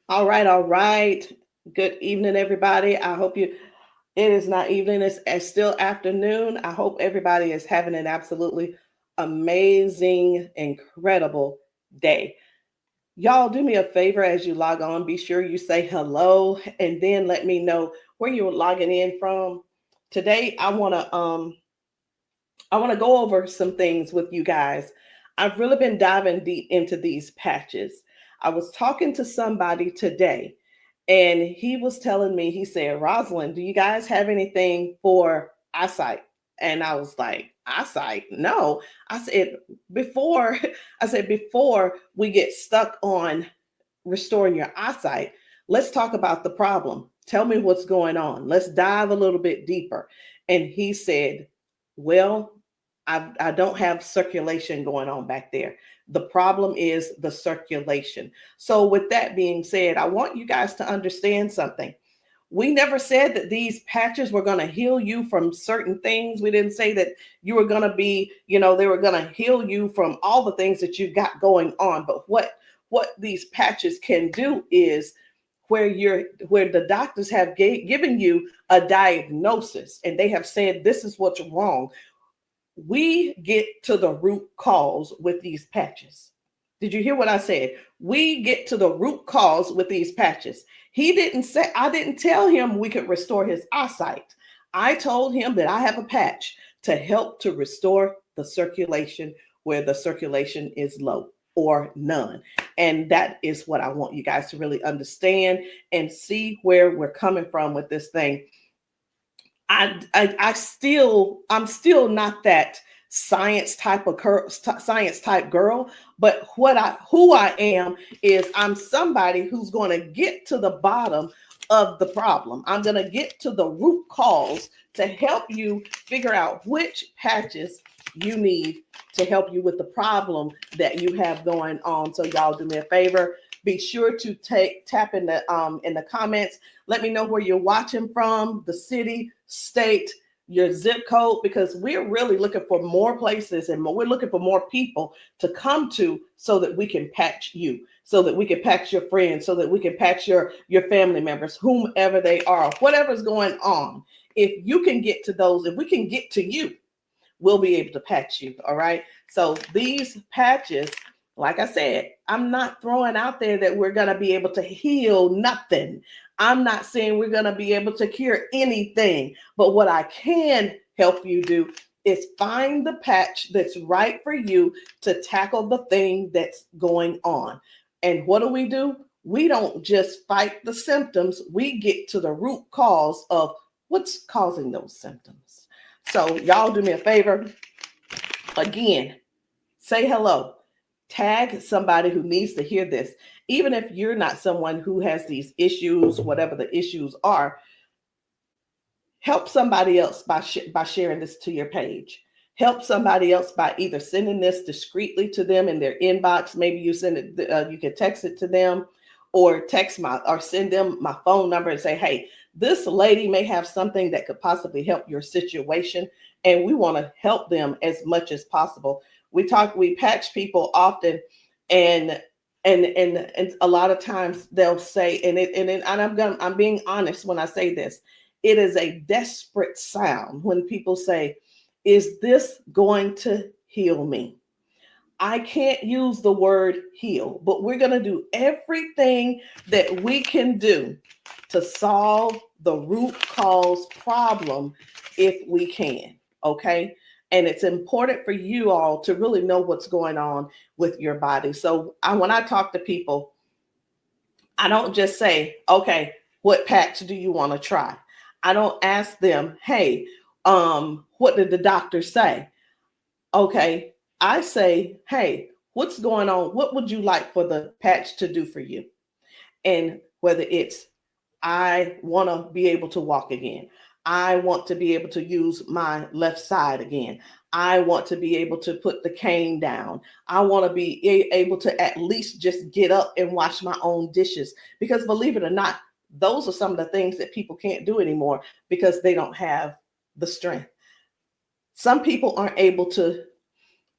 All right, all right. Good evening, everybody. I hope it is not evening, it's still afternoon. I hope everybody is having an absolutely amazing, incredible day. Y'all, do me a favor as you log on. Be sure you say hello and then let me know where you're logging in from. Today, I want to go over some things with you guys. I've really been diving deep into these patches. I was talking to somebody today, and he was telling me, he said, Rosalind, do you guys have anything for eyesight? And I was like, eyesight? No. I said, before, before we get stuck on restoring your eyesight, let's talk about the problem. Tell me what's going on. Let's dive a little bit deeper. And he said, well, I don't have circulation going on back there. The problem is the circulation. So, with that being said, I want you guys to understand something. We never said that these patches were going to heal you from certain things. We didn't say that you were going to be, they were going to heal you from all the things that you got going on. But what these patches can do is where the doctors have given you a diagnosis and they have said this is what's wrong, we get to the root cause with these patches. Did you hear what I said? We get to the root cause with these patches. He didn't say, I didn't tell him we could restore his eyesight. I told him that I have a patch to help to restore the circulation where the circulation is low or none. And that is what I want you guys to really understand and see where we're coming from with this thing. I'm still not that science type girl, but who I am is I'm somebody who's going to get to the bottom of the problem. I'm going to get to the root cause to help you figure out which patches you need to help you with the problem that you have going on. So y'all do me a favor, be sure to tap in the comments. Let me know where you're watching from, the city, state, your zip code, because we're really looking for more places and we're looking for more people to come to so that we can patch you, so that we can patch your friends, so that we can patch your family members, whomever they are, whatever's going on. If you can get to those, if we can get to you, we'll be able to patch you. All right. So these patches, like I said, I'm not throwing out there that we're going to be able to heal nothing. I'm not saying we're going to be able to cure anything. But what I can help you do is find the patch that's right for you to tackle the thing that's going on. And what do? We don't just fight the symptoms, we get to the root cause of what's causing those symptoms. So, y'all do me a favor. Again, say hello. Tag somebody who needs to hear this. Even if you're not someone who has these issues, whatever the issues are, help somebody else by sharing this to your page. Help somebody else by either sending this discreetly to them in their inbox. Maybe you send it, you can text it to them, or send them my phone number and say, hey, this lady may have something that could possibly help your situation, and we want to help them as much as possible. We patch people often, and a lot of times they'll say, I'm being honest when I say this, it is a desperate sound when people say, is this going to heal me? I can't use the word heal, but we're going to do everything that we can do to solve the root cause problem if we can. Okay. And it's important for you all to really know what's going on with your body. So when I talk to people, I don't just say, okay, what patch do you want to try? I don't ask them, hey, what did the doctor say? Okay, I say, hey, what's going on? What would you like for the patch to do for you? And whether it's, I want to be able to walk again. I want to be able to use my left side again. I want to be able to put the cane down. I want to be able to at least just get up and wash my own dishes. Because believe it or not, those are some of the things that people can't do anymore because they don't have the strength. Some people aren't able to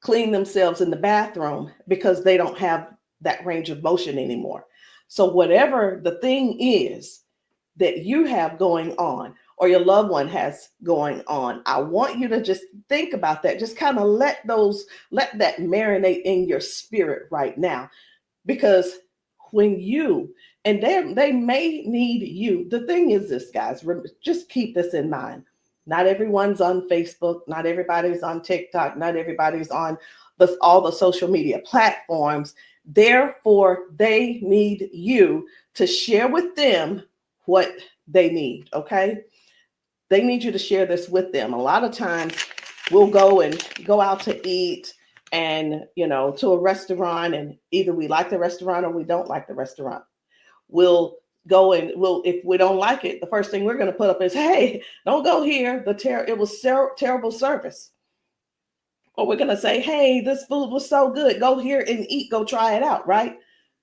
clean themselves in the bathroom because they don't have that range of motion anymore. So whatever the thing is that you have going on or your loved one has going on, I want you to just think about that. Just kind of let that marinate in your spirit right now. Because when you, and they may need you. The thing is this, guys, just keep this in mind. Not everyone's on Facebook, not everybody's on TikTok, not everybody's on all the social media platforms. Therefore, they need you to share with them what they need, okay? They need you to share this with them. A lot of times we'll go out to eat and, to a restaurant, and either we like the restaurant or we don't like the restaurant. We'll go and if we don't like it, the first thing we're going to put up is, hey, don't go here. It was terrible service. Or we're going to say, hey, this food was so good. Go here and eat. Go try it out, right?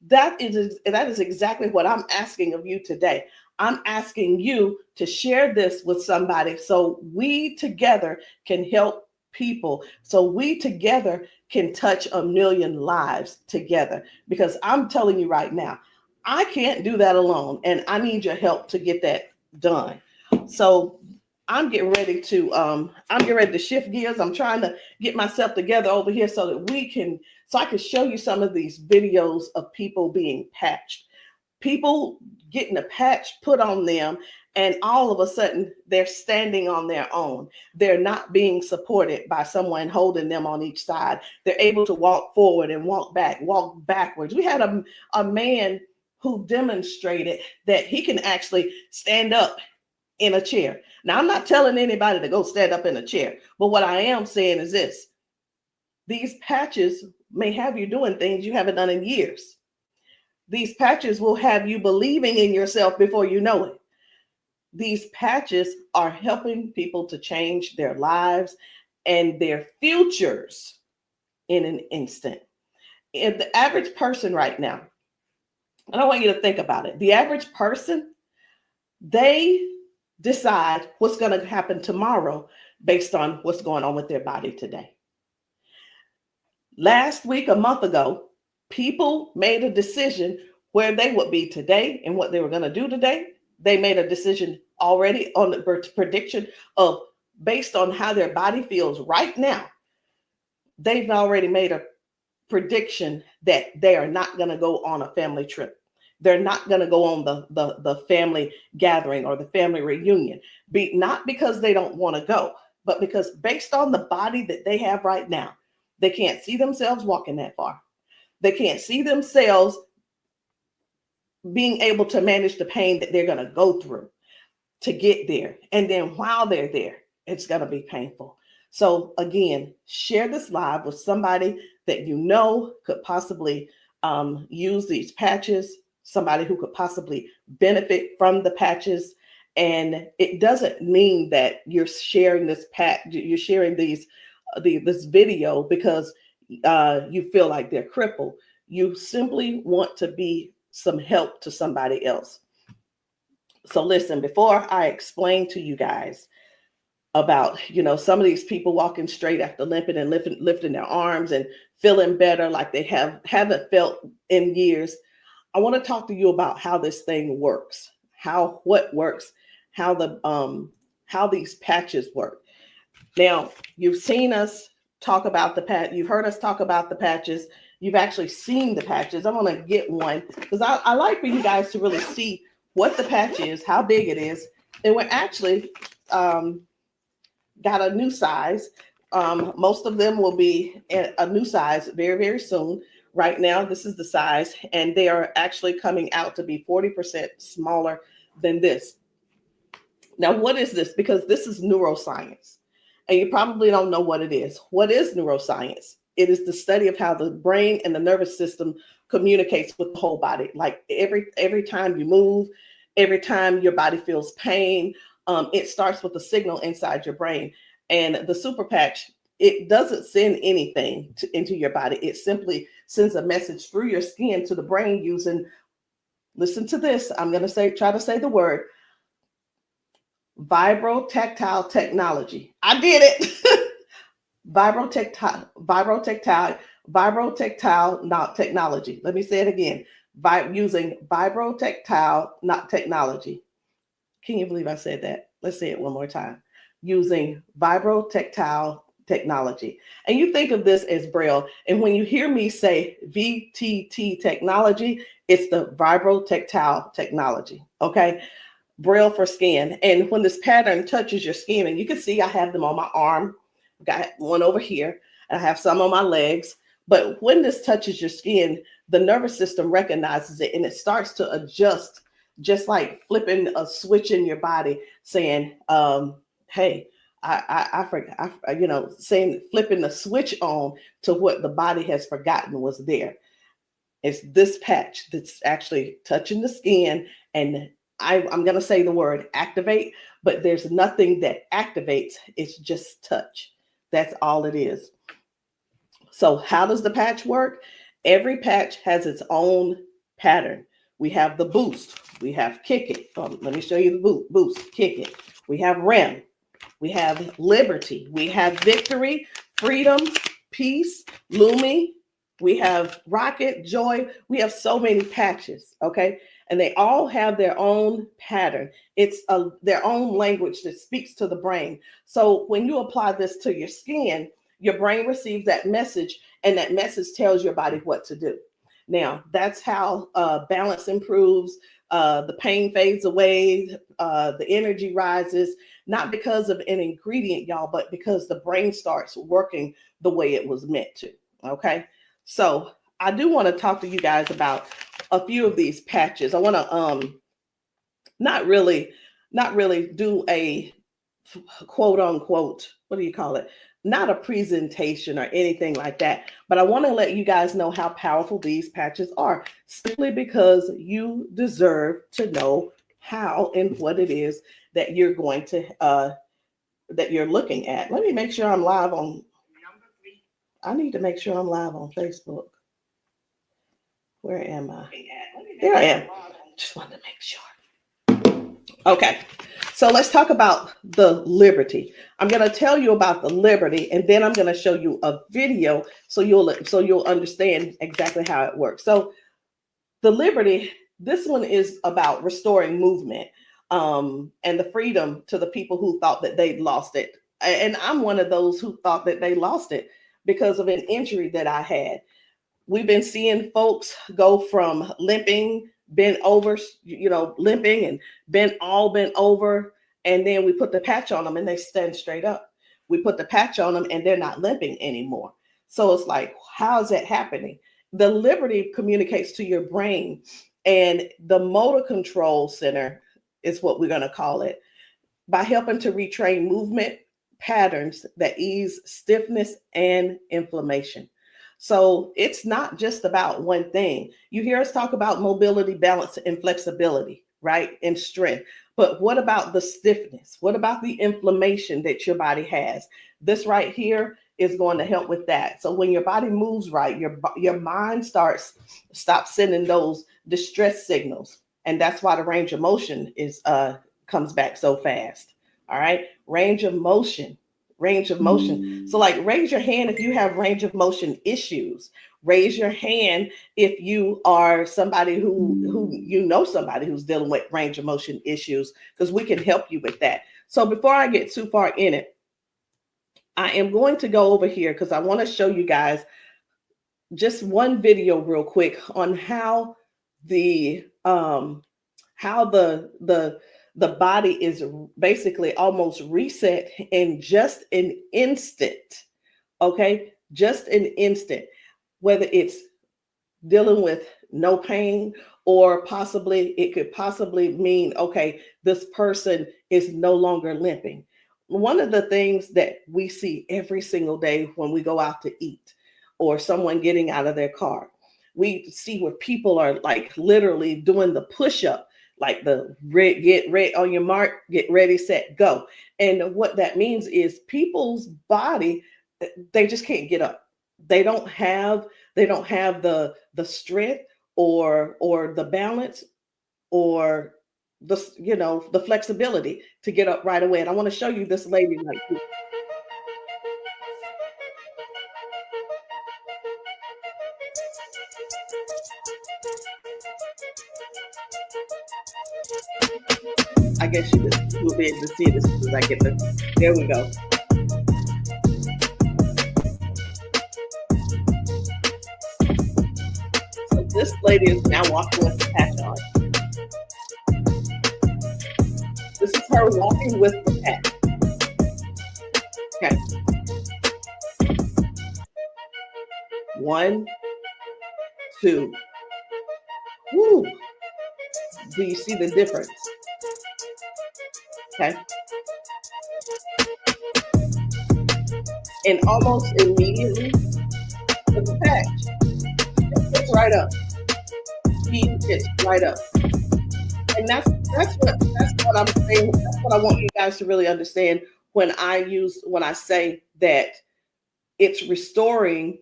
That is exactly what I'm asking of you today. I'm asking you to share this with somebody so we together can help people, so we together can touch 1 million lives together. Because I'm telling you right now, I can't do that alone, and I need your help to get that done. So I'm getting ready to shift gears. I'm trying to get myself together over here so that I can show you some of these videos of people being patched, people getting a patch put on them, and all of a sudden they're standing on their own. They're not being supported by someone holding them on each side. They're able to walk forward and walk backwards. We had a man who demonstrated that he can actually stand up in a chair. Now, I'm not telling anybody to go stand up in a chair, but what I am saying is this: these patches may have you doing things you haven't done in years. These patches will have you believing in yourself before you know it. These patches are helping people to change their lives and their futures in an instant. And the average person right now, and I want you to think about it. The average person, they decide what's going to happen tomorrow based on what's going on with their body today. Last week, a month ago, people made a decision where they would be today and what they were going to do today. They made a decision already on the prediction of based on how their body feels right now. They've already made a prediction that they are not going to go on a family trip. They're not going to go on the family gathering or the family reunion. Not because they don't want to go, but because based on the body that they have right now, they can't see themselves walking that far. They can't see themselves being able to manage the pain that they're going to go through to get there. And then while they're there, it's going to be painful. So again, share this live with somebody that you know could possibly use these patches, somebody who could possibly benefit from the patches. And it doesn't mean that you're sharing this you're sharing this video because you feel like they're crippled. You simply want to be some help to somebody else. So listen, before I explain to you guys about, some of these people walking straight after limping and lifting their arms and feeling better like they haven't felt in years, I want to talk to you about how this thing works, what works, how these patches work. Now, you've seen us talk about you've heard us talk about the patches. You've actually seen the patches. I'm going to get one because I like for you guys to really see what the patch is, how big it is. And we're actually got a new size. Most of them will be a new size very, very soon. Right now, this is the size, and they are actually coming out to be 40% smaller than this. Now, what is this? Because this is neuroscience, and you probably don't know what it is. What is neuroscience? It is the study of how the brain and the nervous system communicates with the whole body. Like every time you move, every time your body feels pain, it starts with a signal inside your brain. And the super patch, it doesn't send anything into your body. It simply sends a message through your skin to the brain using, listen to this, I'm going to try to say the word, vibrotactile technology. I did it. Vibrotactile technology. Let me say it again. using vibrotactile not technology. Can you believe I said that? Let's say it one more time. Using vibrotactile technology. And you think of this as Braille. And when you hear me say VTT technology, it's the vibrotactile technology. Okay. Braille for skin. And when this pattern touches your skin, and you can see I have them on my arm, got one over here, and I have some on my legs. But when this touches your skin, the nervous system recognizes it and it starts to adjust, just like flipping a switch in your body, saying, hey, I forgot, saying, flipping the switch on to what the body has forgotten was there. It's this patch that's actually touching the skin, and I'm going to say the word activate, but there's nothing that activates. It's just touch. That's all it is. So how does the patch work? Every patch has its own pattern. We have the boost. We have kick it. Let me show you the boost, kick it. We have REM. We have liberty. We have victory, freedom, peace, Lumi. We have rocket, joy. We have so many patches, okay? And they all have their own pattern. It's their own language that speaks to the brain. So when you apply this to your skin, your brain receives that message, and that message tells your body what to do. Now, that's how balance improves, the pain fades away, the energy rises, not because of an ingredient, y'all, but because the brain starts working the way it was meant to, okay? So I do want to talk to you guys about a few of these patches. I want to not really do a quote unquote, what do you call it? Not a presentation or anything like that, but I want to let you guys know how powerful these patches are, simply because you deserve to know how and what it is that you're going to that you're looking at. Let me make sure I'm live on. I need to make sure I'm live on Facebook. Where am I? There I am. Just wanted to make sure. Okay. So let's talk about the liberty. I'm going to tell you about the liberty, and then I'm going to show you a video so you'll understand exactly how it works. So the liberty, this one is about restoring movement and the freedom to the people who thought that they'd lost it. And I'm one of those who thought that they lost it because of an injury that I had. We've been seeing folks go from limping, bent over, limping and bent over. And then we put the patch on them and they stand straight up. We put the patch on them and they're not limping anymore. So it's like, how is that happening? The liberty communicates to your brain, and the motor control center is what we're going to call it, by helping to retrain movement patterns that ease stiffness and inflammation. So it's not just about one thing. You hear us talk about mobility, balance, and flexibility, right? And strength. But what about the stiffness? What about the inflammation that your body has? This right here is going to help with that. So when your body moves right, your mind stops sending those distress signals. And that's why the range of motion comes back so fast. All right. Range of motion. So like, raise your hand if you have range of motion issues. Raise your hand if you are somebody somebody who's dealing with range of motion issues, because we can help you with that. So before I get too far in it, I am going to go over here because I want to show you guys just one video real quick on how the body is basically almost reset in just an instant. Okay, just an instant. Whether it's dealing with no pain, or it could possibly mean, okay, this person is no longer limping. One of the things that we see every single day when we go out to eat, or someone getting out of their car, we see where people are like literally doing the push-up, like the get ready on your mark, get ready, set, go. And what that means is people's body, they just can't get up. They don't have the strength or the balance or the flexibility to get up right away. And I want to show you this lady right here. I guess you will be able to see it as soon as I get the. There we go. So this lady is now walking with the patch on. This is her walking with the patch. Okay. 1, 2. Woo. Do you see the difference? Okay. And almost immediately, with the patch, it gets right up. He gets right up. And that's what I'm saying. That's what I want you guys to really understand when I say that it's restoring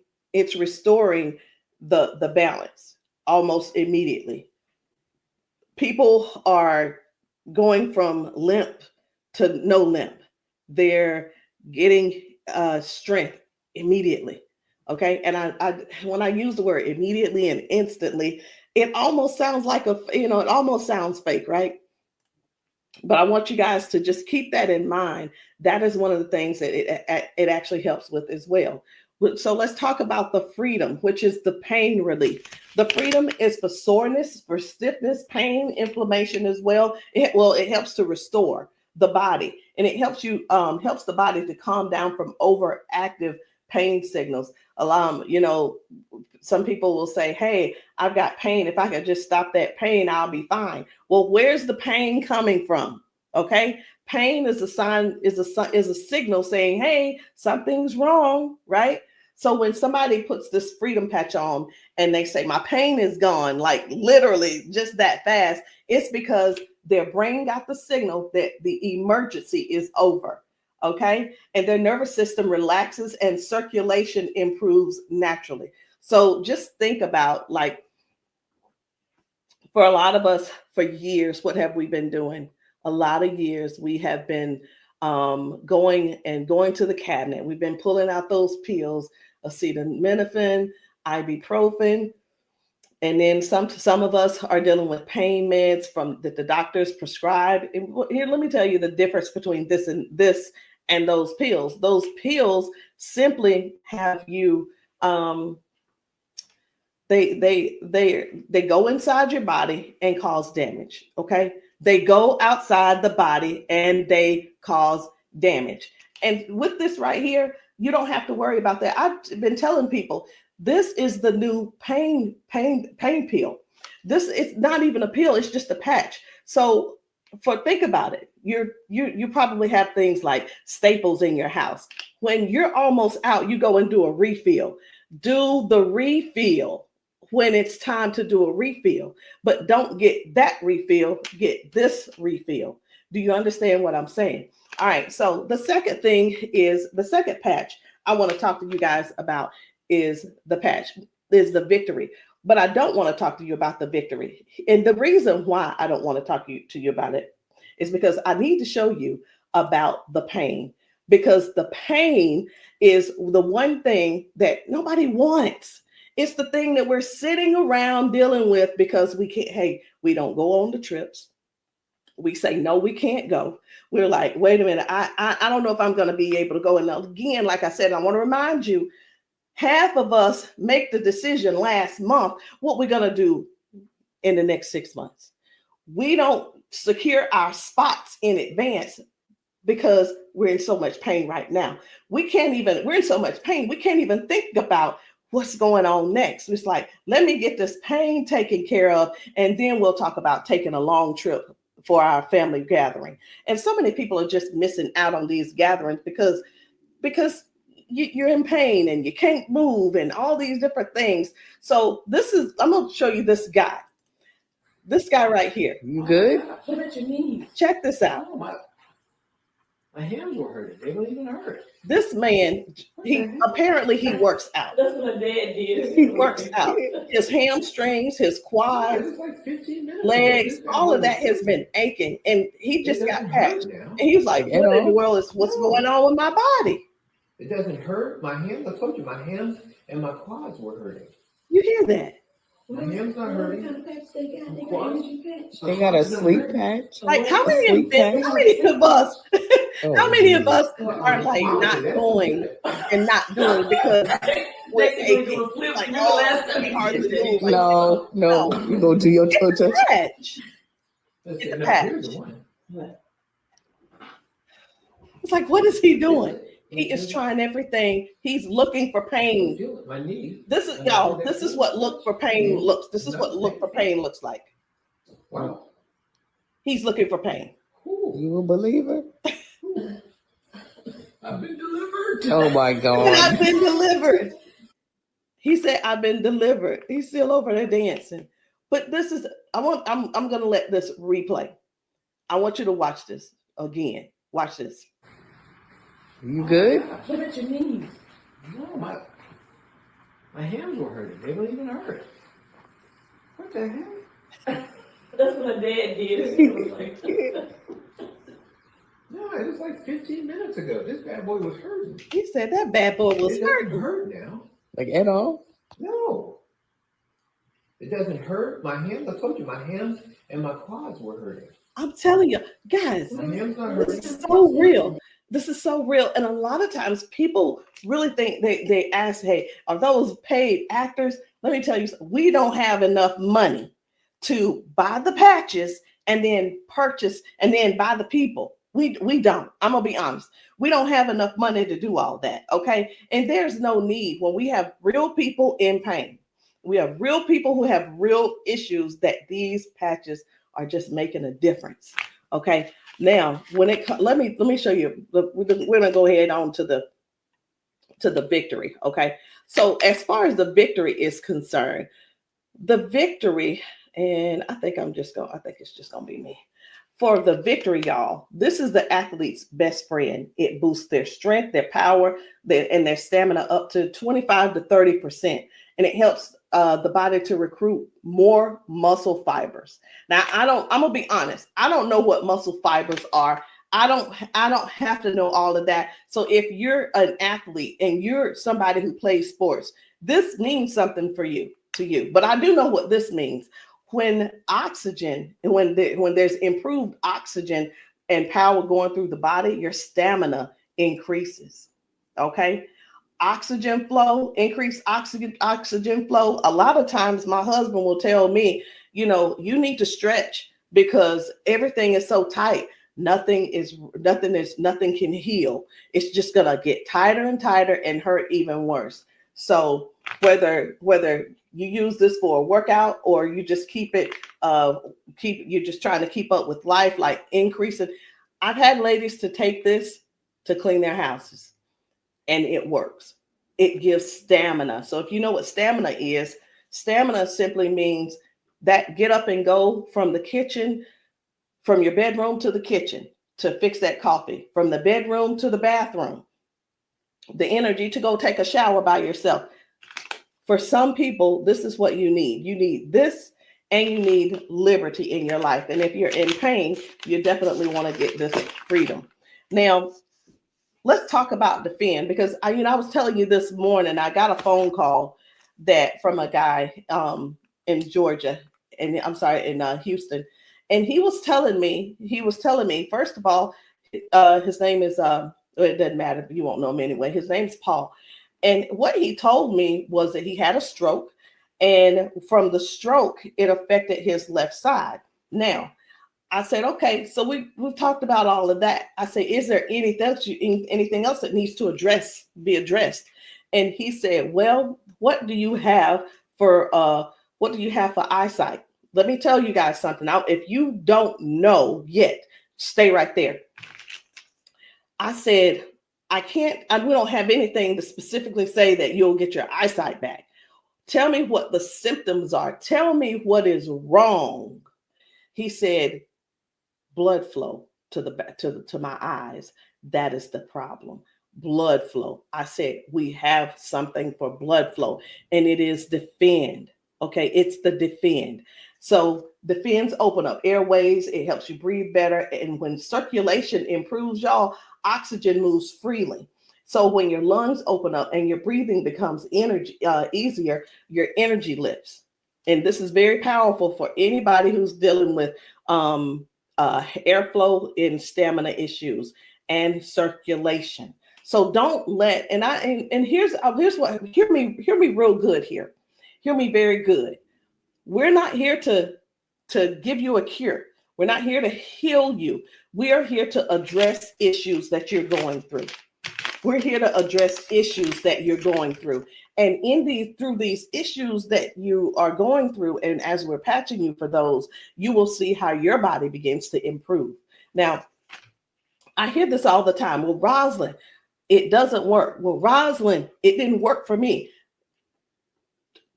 the balance almost immediately. People are going from limp to no limp. They're getting strength immediately. Okay. And I when I use the word immediately and instantly, it almost sounds like it almost sounds fake, right? But I want you guys to just keep that in mind. That is one of the things that it actually helps with as well. So let's talk about the freedom, which is the pain relief. The freedom is for soreness, for stiffness, pain, inflammation as well. It helps to restore the body, and it helps the body to calm down from overactive pain signals. Some people will say, "Hey, I've got pain. If I could just stop that pain, I'll be fine." Well, where's the pain coming from? Okay, pain is a sign, is a signal saying, "Hey, something's wrong," right? So when somebody puts this freedom patch on and they say, "My pain is gone," like literally just that fast, it's because their brain got the signal that the emergency is over. Okay, and their nervous system relaxes and circulation improves naturally. So just think about, like, for a lot of us, for years, what have we been doing? A lot of years we have been going to the cabinet. We've been pulling out those pills, acetaminophen, ibuprofen, and then some of us are dealing with pain meds from that the doctors prescribe. And here, let me tell you the difference between this and those pills. Those pills simply have you they go inside your body and cause damage. Okay, they go outside the body and they cause damage. And with this right here, you don't have to worry about that. I've been telling people this is the new pain pill. This is not even a pill; it's just a patch. So, think about it. You probably have things like staples in your house. When you're almost out, you go and do a refill. Do the refill when it's time to do a refill, but don't get that refill, get this refill. Do you understand what I'm saying? All right, so the second patch I want to talk to you guys about is the victory. But I don't want to talk to you about the victory. And the reason why I don't want to talk to you about it is because I need to show you about the pain, because the pain is the one thing that nobody wants. It's the thing that we're sitting around dealing with because we don't go on the trips. We say, no, we can't go. We're like, wait a minute, I don't know if I'm going to be able to go. And again, like I said, I want to remind you, half of us make the decision last month what we're going to do in the next 6 months. We don't secure our spots in advance because we're in so much pain right now. We're in so much pain, we can't even think about what's going on next. It's like, let me get this pain taken care of, and then we'll talk about taking a long trip for our family gathering. And so many people are just missing out on these gatherings because you're in pain and you can't move and all these different things. So I'm going to show you this guy right here. You good? What about your knees? Check this out. Oh, my hands were hurting. They don't even hurt. This man, he works out. That's what my dad did. He works out. His hamstrings, his quads, like 15 minutes legs, all of that has been aching. And he just got patched. And he was like, what in the world is what's going on with my body? It doesn't hurt. My hands, I told you, my hands and my quads were hurting. You hear that? My hand's not hurting. What kind of patch they got? They got Quads? energy patch. They got a sleep patch. Like how A many sleep patch. how many of us Oh, how many of us Well, are like not that's going good. and not doing because we're aching? Like, oh, it's gonna be hard to move. Like, No, you go do your toe touch. patch. Let's It's see, a now, patch. here's the one. It's like, what is he doing? He is trying everything. He's looking for pain. Feel it, my knee. This is y'all. This is what look for pain looks. This is what look for pain looks like. Wow. He's looking for pain. Ooh, You a believer? I've been delivered. Oh my And God. I've been delivered. He said, "I've been delivered." He's still over there dancing. But this is. I'm gonna let this replay. I want you to watch this again. Watch this. You good? What about your knees? No, my hands were hurting. They don't even hurt. What the heck? That's what my dad did. It was like, No, it was like 15 minutes ago. This bad boy was hurting. He said that bad boy was It hurt. doesn't hurt now. Like at all? No. It doesn't hurt. My hands, I told you, my hands and my quads were hurting. I'm telling you, guys. My hands not hurting. This is so real. This is so real. And a lot of times people really think they ask, hey, are those paid actors? Let me tell you, we don't have enough money to buy the patches and then purchase and then buy the people. We don't. I'm gonna be honest. We don't have enough money to do all that. Okay. And there's no need when we have real people in pain. We have real people who have real issues that these patches are just making a difference. Okay. Now, when it let me show you. We're gonna go ahead on to the victory. Okay. So as far as the victory is concerned, the victory, and I think it's just gonna be me. For the victory, y'all, this is the athlete's best friend. It boosts their strength, their power, and their stamina up to 25 to 30%. And it helps the body to recruit more muscle fibers. Now, I'm gonna be honest. I don't know what muscle fibers are. I don't have to know all of that. So if you're an athlete and you're somebody who plays sports, this means something to you. But I do know what this means. When oxygen, when there's improved oxygen and power going through the body, your stamina increases. Okay. Oxygen flow, increased oxygen flow. A lot of times my husband will tell me, you need to stretch because everything is so tight. Nothing can heal. It's just gonna get tighter and tighter and hurt even worse. So whether you use this for a workout or you just you're just trying to keep up with life, like increasing. I've had ladies to take this to clean their houses and it works. It gives stamina. So if you know what stamina simply means that get up and go from the kitchen, from your bedroom to the kitchen to fix that coffee, from the bedroom to the bathroom, the energy to go take a shower by yourself. For some people, this is what you need. You need this and you need liberty in your life. And if you're in pain, you definitely want to get this freedom. Now, let's talk about defend, because I was telling you this morning, I got a phone call from a guy in Georgia, and I'm sorry, in Houston. And he was telling me, first of all, his name is, it doesn't matter, you won't know him anyway. His name's Paul. And what he told me was that he had a stroke, and from the stroke, it affected his left side. Now, I said, okay, so we've talked about all of that. I said, is there anything else that needs to be addressed? And he said, well, what do you have for eyesight? Let me tell you guys something. Now, if you don't know yet, stay right there. I said, we don't have anything to specifically say that you'll get your eyesight back. Tell me what the symptoms are. Tell me what is wrong. He said, blood flow to my eyes. That is the problem. Blood flow. I said, we have something for blood flow, and it is defend. Okay, it's the defend. So defends open up airways. It helps you breathe better. And when circulation improves, y'all, oxygen moves freely. So when your lungs open up and your breathing becomes easier, your energy lifts. and this is very powerful for anybody who's dealing with airflow and stamina issues and circulation. So don't let, and here's what, hear me real good here. Hear me very good. We're not here to give you a cure. We're not here to heal you. We are here to address issues that you're going through. We're here to address issues that you're going through. And through these issues that you are going through, and as we're patching you for those, you will see how your body begins to improve. Now, I hear this all the time. Well, Rosalind, it doesn't work. Well, Rosalind, it didn't work for me.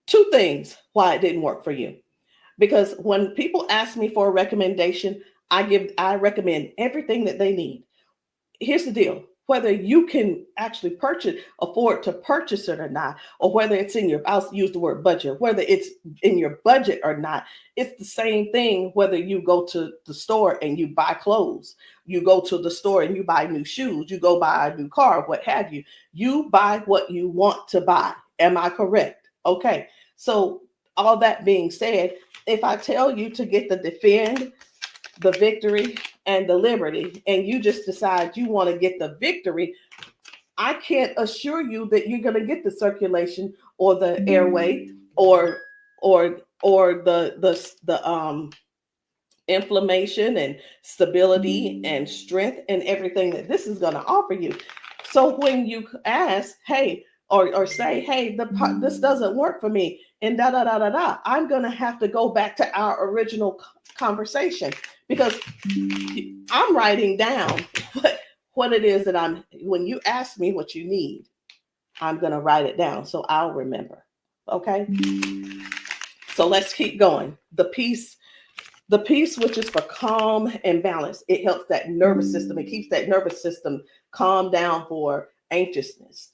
Two things why it didn't work for you. Because when people ask me for a recommendation, I recommend everything that they need. Here's the deal. Whether you can actually afford to purchase it or not, or whether it's I'll use the word budget, whether it's in your budget or not, it's the same thing whether you go to the store and you buy clothes, you go to the store and you buy new shoes, you go buy a new car, what have you. You buy what you want to buy. Am I correct? Okay. So all that being said, if I tell you to get the Defend, the Victory, and the Liberty, and you just decide you want to get the Victory, I can't assure you that you're going to get the circulation or the airway or the inflammation and stability and strength and everything that this is going to offer you. So when you ask, hey, or say, hey, this doesn't work for me, and I'm going to have to go back to our original conversation, because I'm writing down what it is that when you ask me what you need, I'm going to write it down so I'll remember. Okay. So let's keep going. The peace, which is for calm and balance. It helps that nervous system. It keeps that nervous system calm down for anxiousness,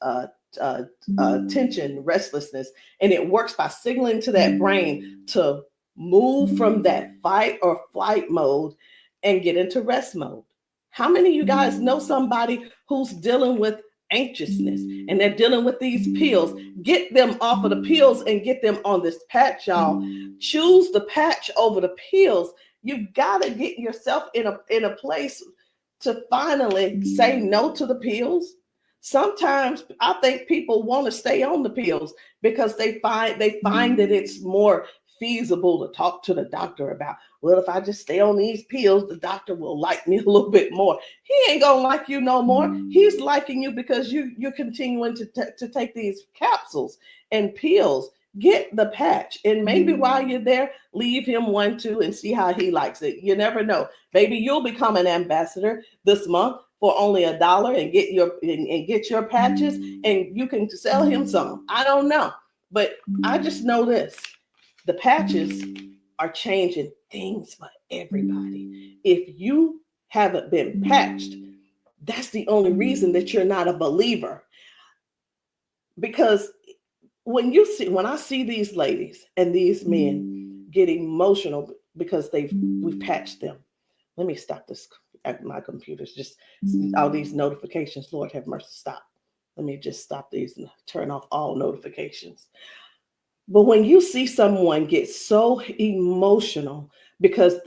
tension, restlessness. And it works by signaling to that brain to move from that fight or flight mode and get into rest mode. How many of you guys know somebody who's dealing with anxiousness and they're dealing with these pills? Get them off of the pills and get them on this patch, y'all. Choose the patch over the pills. You got to get yourself in a place to finally say no to the pills. Sometimes I think people want to stay on the pills because they find that it's more feasible to talk to the doctor about, well, if I just stay on these pills, the doctor will like me a little bit more. He ain't gonna like you no more. He's liking you because you're continuing to take these capsules and pills. Get the patch, and maybe while you're there, leave him one too and see how he likes it. You never know. Maybe you'll become an ambassador this month for only $1 and get your patches, and you can sell him some. I don't know, but I just know this. The patches are changing things for everybody. If you haven't been patched, that's the only reason that you're not a believer. Because when I see these ladies and these men get emotional because we've patched them. Let me stop this. My computer's just all these notifications. Lord have mercy, stop. Let me just stop these and turn off all notifications. But when you see someone get so emotional because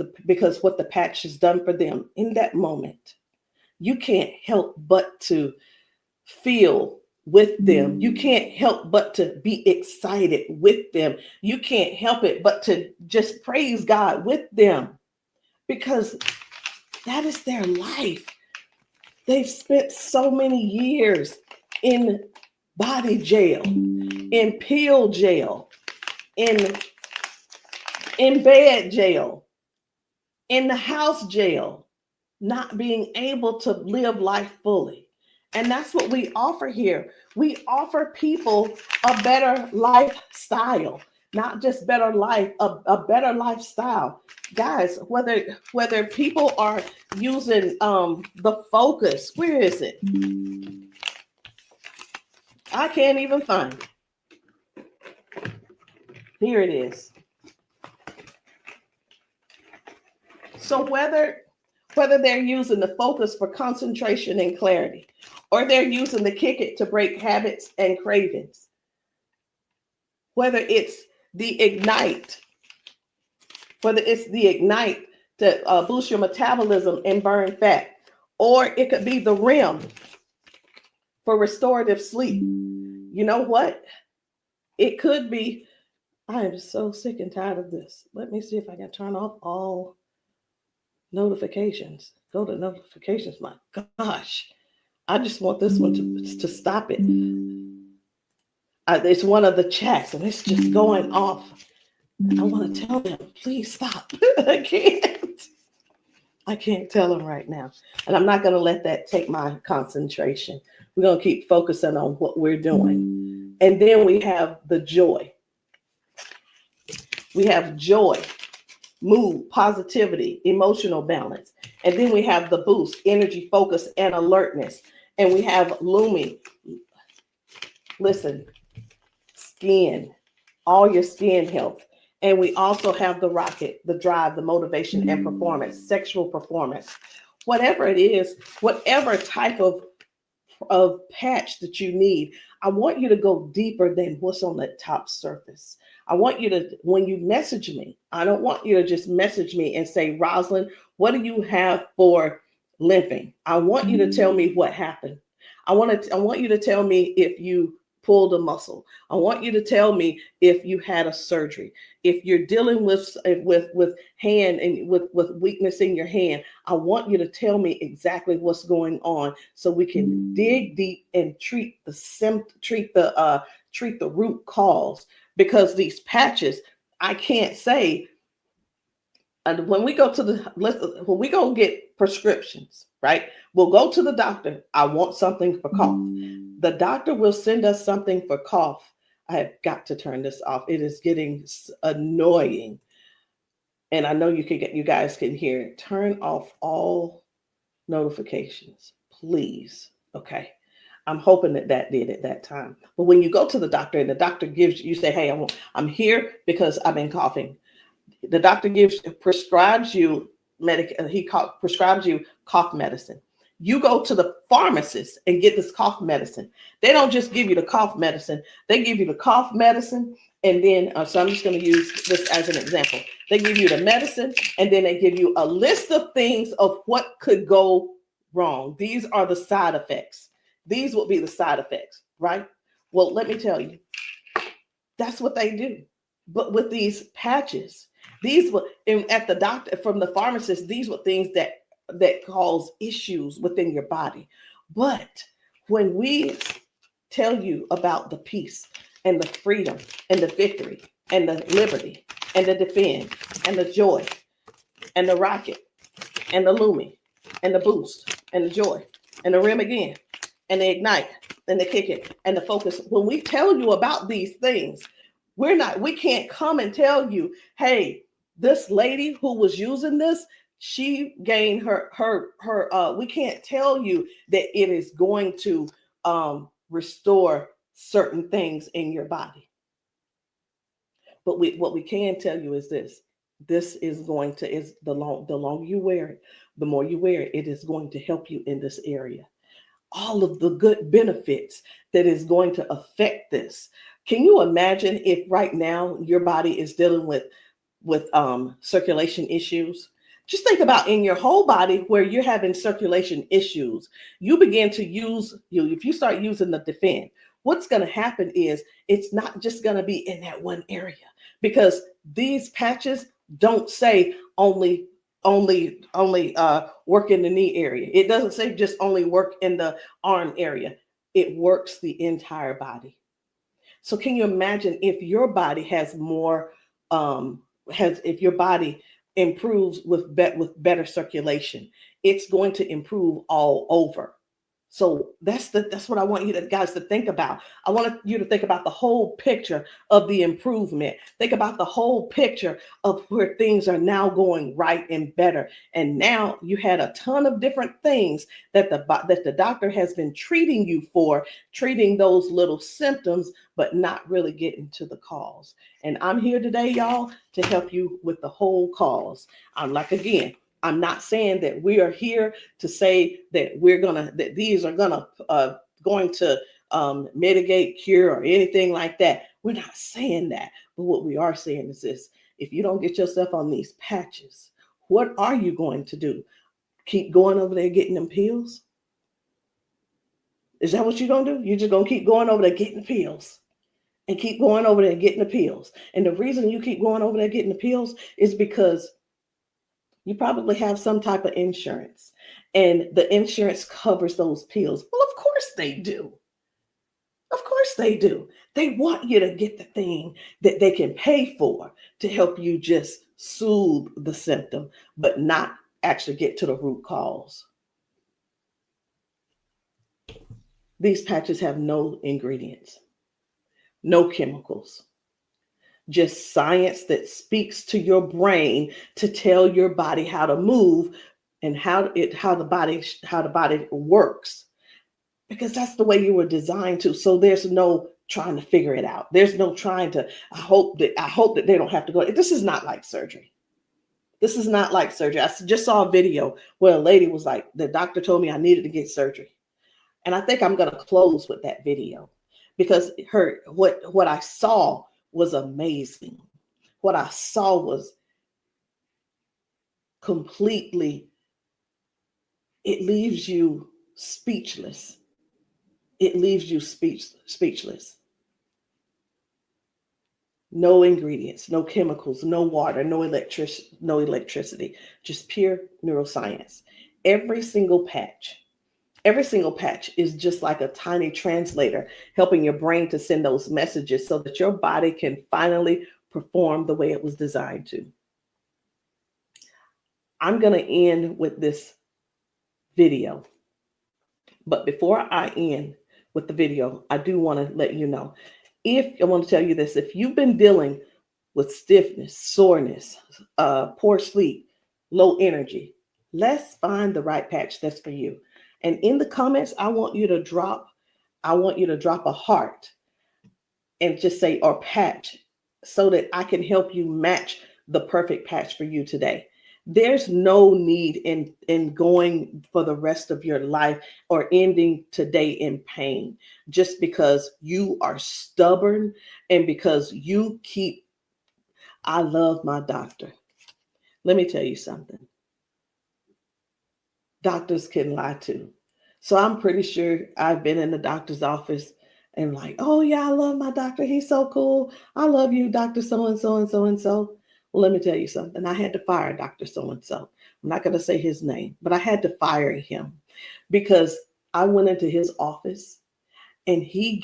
what the patch has done for them in that moment, you can't help but to feel with them. You can't help but to be excited with them. You can't help it but to just praise God with them, because that is their life. They've spent so many years in body jail, in pill jail, in bed jail, in the house jail, not being able to live life fully. And that's what we offer here. We offer people a better lifestyle, not just better life, a better lifestyle. Guys, whether people are using the Focus, where is it? I can't even find it. Here it is. So whether they're using the Focus for concentration and clarity, or they're using the Kick It to break habits and cravings, whether it's the Ignite. It's the Ignite to boost your metabolism and burn fat. Or it could be the REM for restorative sleep. You know what? It could be, I am so sick and tired of this. Let me see if I can turn off all notifications. Go to notifications. My gosh. I just want this one to stop it. It's one of the chats and it's just going off. I want to tell them, please stop. I can't tell them right now. And I'm not going to let that take my concentration. We're going to keep focusing on what we're doing. And then we have the joy. We have joy, mood, positivity, emotional balance. And then we have the boost, energy, focus, and alertness. And we have Lumi. Listen, skin, all your skin health. And we also have the rocket, the drive, the motivation and performance, sexual performance. Whatever it is, whatever type of patch that you need, I want you to go deeper than what's on the top surface. I want you to, when you message me, I don't want you to just message me and say, Rosalind, what do you have for limping? I want you to tell me what happened. I want you to tell me if you pulled a muscle. I want you to tell me if you had a surgery. If you're dealing with hand and with weakness in your hand, I want you to tell me exactly what's going on so we can dig deep and treat the root cause. Because these patches, I can't say. And when we go get prescriptions, right? We'll go to the doctor. I want something for cough. The doctor will send us something for cough. I have got to turn this off. It is getting annoying. And I know you guys can hear it. Turn off all notifications, please. Okay. I'm hoping that did at that time. But when you go to the doctor and the doctor gives you say, hey, I'm here because I've been coughing. The doctor prescribes you prescribes you cough medicine. You go to the pharmacist and get this cough medicine. They don't just give you the cough medicine. They give you the cough medicine. And then, so I'm just going to use this as an example. They give you the medicine and then they give you a list of things of what could go wrong. These are the side effects. These will be the side effects, right? Well, let me tell you, that's what they do. But with these patches, these were at the doctor, from the pharmacist, these were things that cause issues within your body. But when we tell you about the peace and the freedom and the victory and the liberty and the defend and the joy and the rocket and the Lumi and the boost and the joy and the REM again and the ignite and the kick it and the focus, when we tell you about these things, we can't come and tell you, hey, this lady who was using this, she gained we can't tell you that it is going to restore certain things in your body. But what we can tell you is this is going to, the longer you wear it, the more you wear it, it is going to help you in this area. All of the good benefits that is going to affect this. Can you imagine if right now your body is dealing with circulation issues? Just think about in your whole body where you're having circulation issues. You begin to if you start using the defend, what's going to happen is it's not just going to be in that one area, because these patches don't say only work in the knee area. It doesn't say just only work in the arm area. It works the entire body. So can you imagine if your body has more, if your body improves with better circulation, it's going to improve all over. So that's what I want you guys to think about. I want you to think about the whole picture of the improvement. Think about the whole picture of where things are now going right and better. And now you had a ton of different things that the doctor has been treating you for, treating those little symptoms, but not really getting to the cause. And I'm here today, y'all, to help you with the whole cause. I'm not saying that we are here to say that these are going to mitigate, cure, or anything like that. We're not saying that. But what we are saying is this: if you don't get yourself on these patches, what are you going to do? Keep going over there getting them pills? Is that what you're going to do? You're just going to keep going over there getting pills and keep going over there getting the pills. And the reason you keep going over there getting the pills is because you probably have some type of insurance, and the insurance covers those pills. Well, of course they do. Of course they do. They want you to get the thing that they can pay for to help you just soothe the symptom, but not actually get to the root cause. These patches have no ingredients, no chemicals, just science that speaks to your brain to tell your body how to move and how the body works, because that's the way you were designed to. So there's no trying to figure it out. There's no trying to, I hope that they don't have to go. This is not like surgery. This is not like surgery. I just saw a video where a lady was like, the doctor told me I needed to get surgery. And I think I'm going to close with that video, because what I saw was amazing. What I saw was completely, it leaves you speechless. It leaves you speechless. No ingredients, no chemicals, no water, no electricity, just pure neuroscience. Every single patch is just like a tiny translator, helping your brain to send those messages so that your body can finally perform the way it was designed to. I'm going to end with this video. But before I end with the video, I do want to let you know, I want to tell you this: if you've been dealing with stiffness, soreness, poor sleep, low energy, let's find the right patch that's for you. And in the comments, I want you to drop a heart and just say, or patch, so that I can help you match the perfect patch for you today. There's no need in going for the rest of your life or ending today in pain just because you are stubborn and because you keep, I love my doctor. Let me tell you something. Doctors can lie too. So I'm pretty sure I've been in the doctor's office and like, oh yeah, I love my doctor. He's so cool. I love you, Dr. So-and-so and so-and-so. Well, let me tell you something. I had to fire Dr. So-and-so. I'm not going to say his name, but I had to fire him because I went into his office and he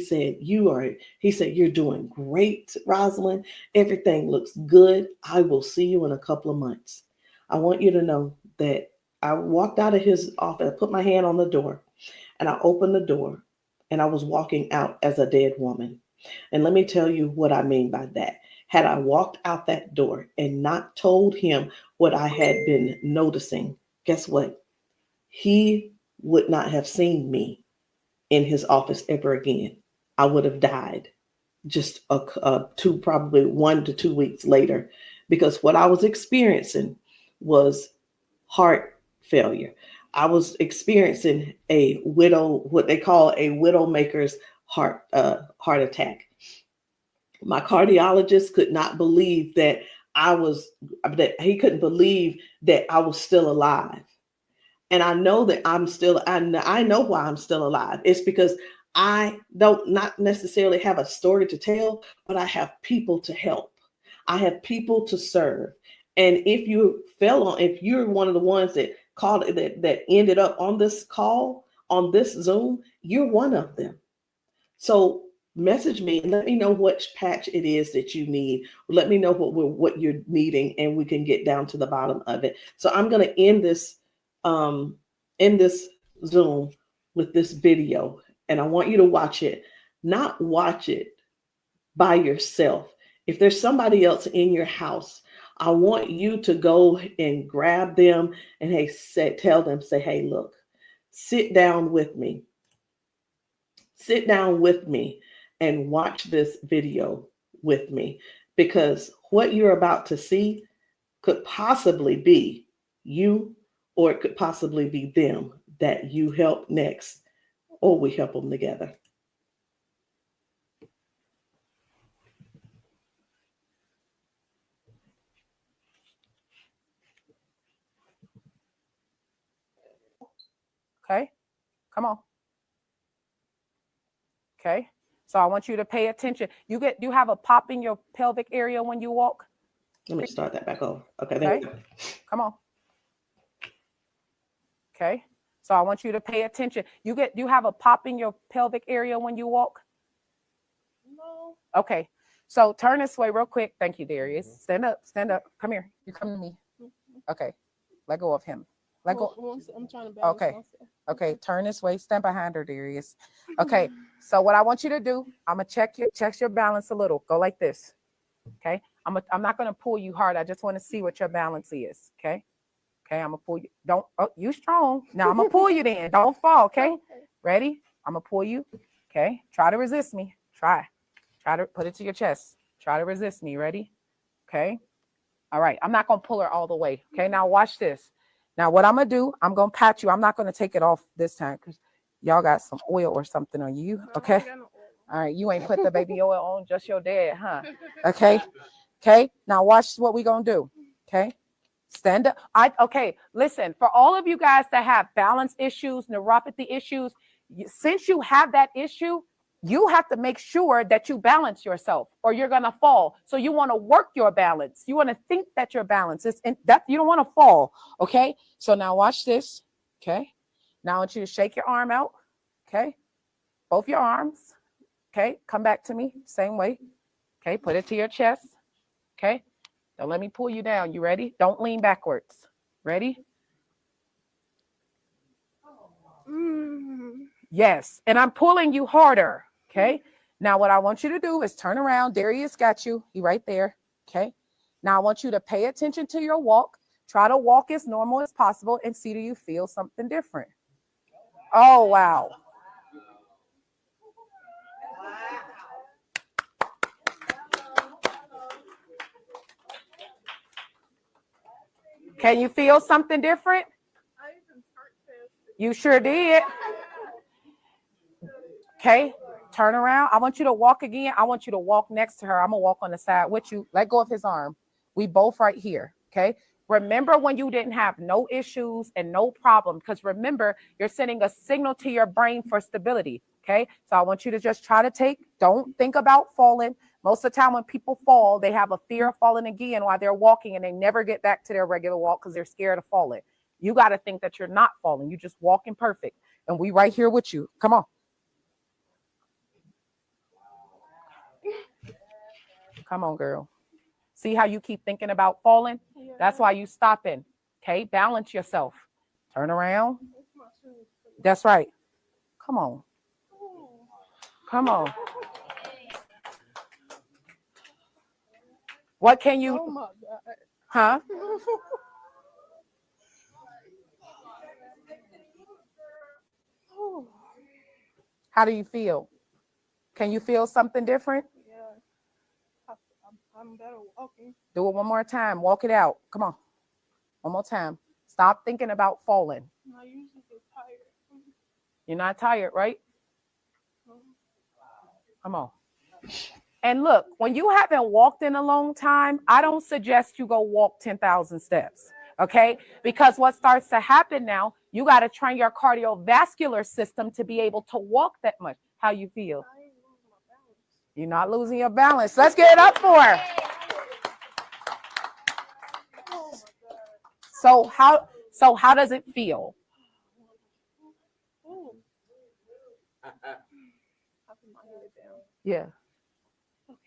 said, you're doing great, Rosalind. Everything looks good. I will see you in a couple of months. I want you to know that I walked out of his office, I put my hand on the door and I opened the door and I was walking out as a dead woman. And let me tell you what I mean by that. Had I walked out that door and not told him what I had been noticing, guess what? He would not have seen me in his office ever again. I would have died just probably 1 to 2 weeks later, because what I was experiencing was heart failure. I was experiencing what they call a widowmaker's heart attack. My cardiologist could not believe that he couldn't believe that I was still alive. And I know that I know why I'm still alive. It's because I don't not necessarily have a story to tell, but I have people to help. I have people to serve. And if you're one of the ones that called that ended up on this call, on this Zoom, you're one of them. So message me and let me know which patch it is that you need. Let me know what you're needing, and we can get down to the bottom of it. So I'm going to end this Zoom with this video, and I want you to watch it. Not watch it by yourself. If there's somebody else in your house, I want you to go and grab them and tell them, hey, look, sit down with me. Sit down with me and watch this video with me, because what you're about to see could possibly be you, or it could possibly be them that you help next, or we help them together. Okay, come on. Okay, so I want you to pay attention. You have a pop in your pelvic area when you walk. Let me start that back over. Okay, there we go. Come on. Okay, so I want you to pay attention. You have a pop in your pelvic area when you walk. No. Okay, so turn this way real quick. Thank you, Darius. Stand up. Come here. You come to me. Okay, let go of him. Let go. I'm trying to balance Okay. myself. Okay, turn this way. Stand behind her, Darius. Okay, so what I want you to do, I'm gonna check your balance a little. Go like this. Okay, I'm not gonna pull you hard. I just want to see what your balance is. Okay, I'm gonna pull you. You strong. Now I'm gonna pull you. Then don't fall. Okay, ready? I'm gonna pull you. Okay, try to resist me. Try to put it to your chest. Try to resist me. Ready? Okay. All right. I'm not gonna pull her all the way. Okay. Now watch this. Now, what I'm going to do, I'm going to pat you. I'm not going to take it off this time because y'all got some oil or something on you. Okay. All right. You ain't put the baby oil on, just your dad, huh? Okay. Okay. Now, watch what we going to do. Okay. Stand up. Okay. Listen, for all of you guys that have balance issues, neuropathy issues, since you have that issue, you have to make sure that you balance yourself or you're going to fall. So you want to work your balance. You want to think that your balance is that you don't want to fall. Okay. So now watch this. Okay. Now I want you to shake your arm out. Okay. Both your arms. Okay. Come back to me. Same way. Okay. Put it to your chest. Okay. Don't let me pull you down. You ready? Don't lean backwards. Ready? Yes. And I'm pulling you harder. Okay. Now what I want you to do is turn around. Darius got you. He right there. Okay. Now I want you to pay attention to your walk. Try to walk as normal as possible and see, do you feel something different? Oh, wow. Can you feel something different? You sure did. Okay. Turn around. I want you to walk again. I want you to walk next to her. I'm going to walk on the side with you. Let go of his arm. We both right here. Okay. Remember when you didn't have no issues and no problem, because remember, you're sending a signal to your brain for stability. Okay. So I want you to just try to don't think about falling. Most of the time when people fall, they have a fear of falling again while they're walking and they never get back to their regular walk because they're scared of falling. You got to think that you're not falling. You're just walking perfect. And we right here with you. Come on. Come on, girl. See how you keep thinking about falling? Yeah. That's why you stopping. Okay, balance yourself. Turn around. That's right. Come on. Come on. What can you? Oh my God. Huh? How do you feel? Can you feel something different? I'm better walking. Do it one more time. Walk it out. Come on. One more time. Stop thinking about falling. I usually get tired. You're not tired, right? Come on. And look, when you haven't walked in a long time, I don't suggest you go walk 10,000 steps. Okay? Because what starts to happen now, you got to train your cardiovascular system to be able to walk that much. How you feel? You're not losing your balance. Let's get it up for her. So how does it feel? Yeah. Okay.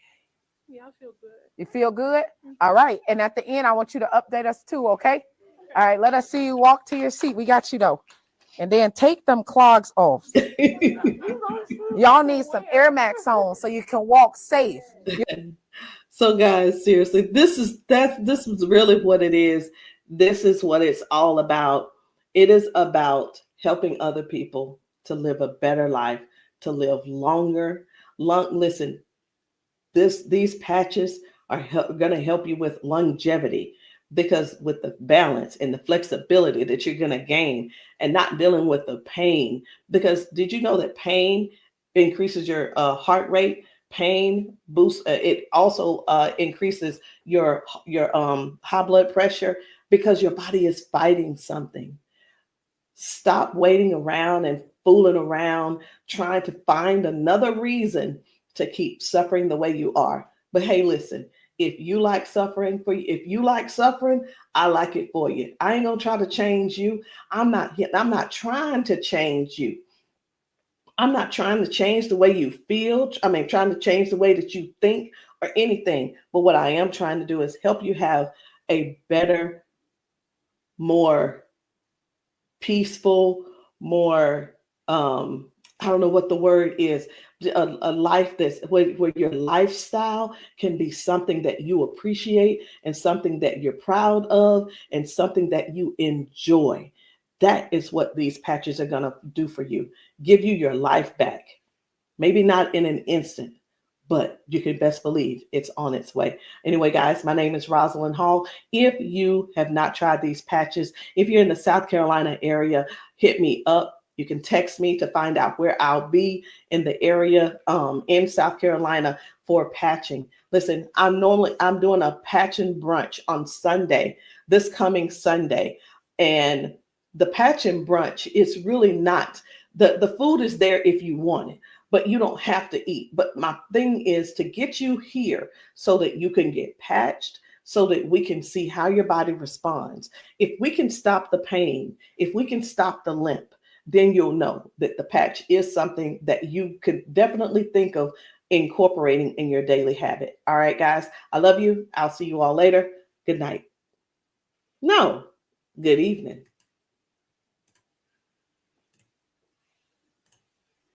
Yeah, I feel good. You feel good? All right. And at the end, I want you to update us too, okay? All right, let us see you walk to your seat. We got you though. And then take them clogs off. Y'all need some Air Max on so you can walk safe. So guys, seriously, this is really what it is. This is what it's all about. It is about helping other people to live a better life, to live longer. Listen, these patches are going to help you with longevity, because with the balance and the flexibility that you're going to gain and not dealing with the pain. Because did you know that pain increases your heart rate? Pain boosts. It also increases your high blood pressure because your body is fighting something. Stop waiting around and fooling around, trying to find another reason to keep suffering the way you are. But hey, listen, if you like suffering if you like suffering, I like it for you. I ain't gonna try to change you. I'm not trying to change you. I'm not trying to change the way you feel. Trying to change the way that you think or anything. But what I am trying to do is help you have a better, more peaceful, more, I don't know what the word is, a life that's where your lifestyle can be something that you appreciate and something that you're proud of and something that you enjoy. That is what these patches are going to do for you. Give you your life back. Maybe not in an instant, but you can best believe it's on its way. Anyway, guys, my name is Rosalind Hall. If you have not tried these patches, if you're in the South Carolina area, hit me up. You can text me to find out where I'll be in the area in South Carolina for patching. Listen, I'm doing a patching brunch on Sunday, this coming Sunday. And the patching brunch is really not, the food is there if you want it, but you don't have to eat. But my thing is to get you here so that you can get patched, so that we can see how your body responds. If we can stop the pain, if we can stop the limp, then you'll know that the patch is something that you could definitely think of incorporating in your daily habit. All right, guys, I love you. I'll see you all later. Good night. No, good evening.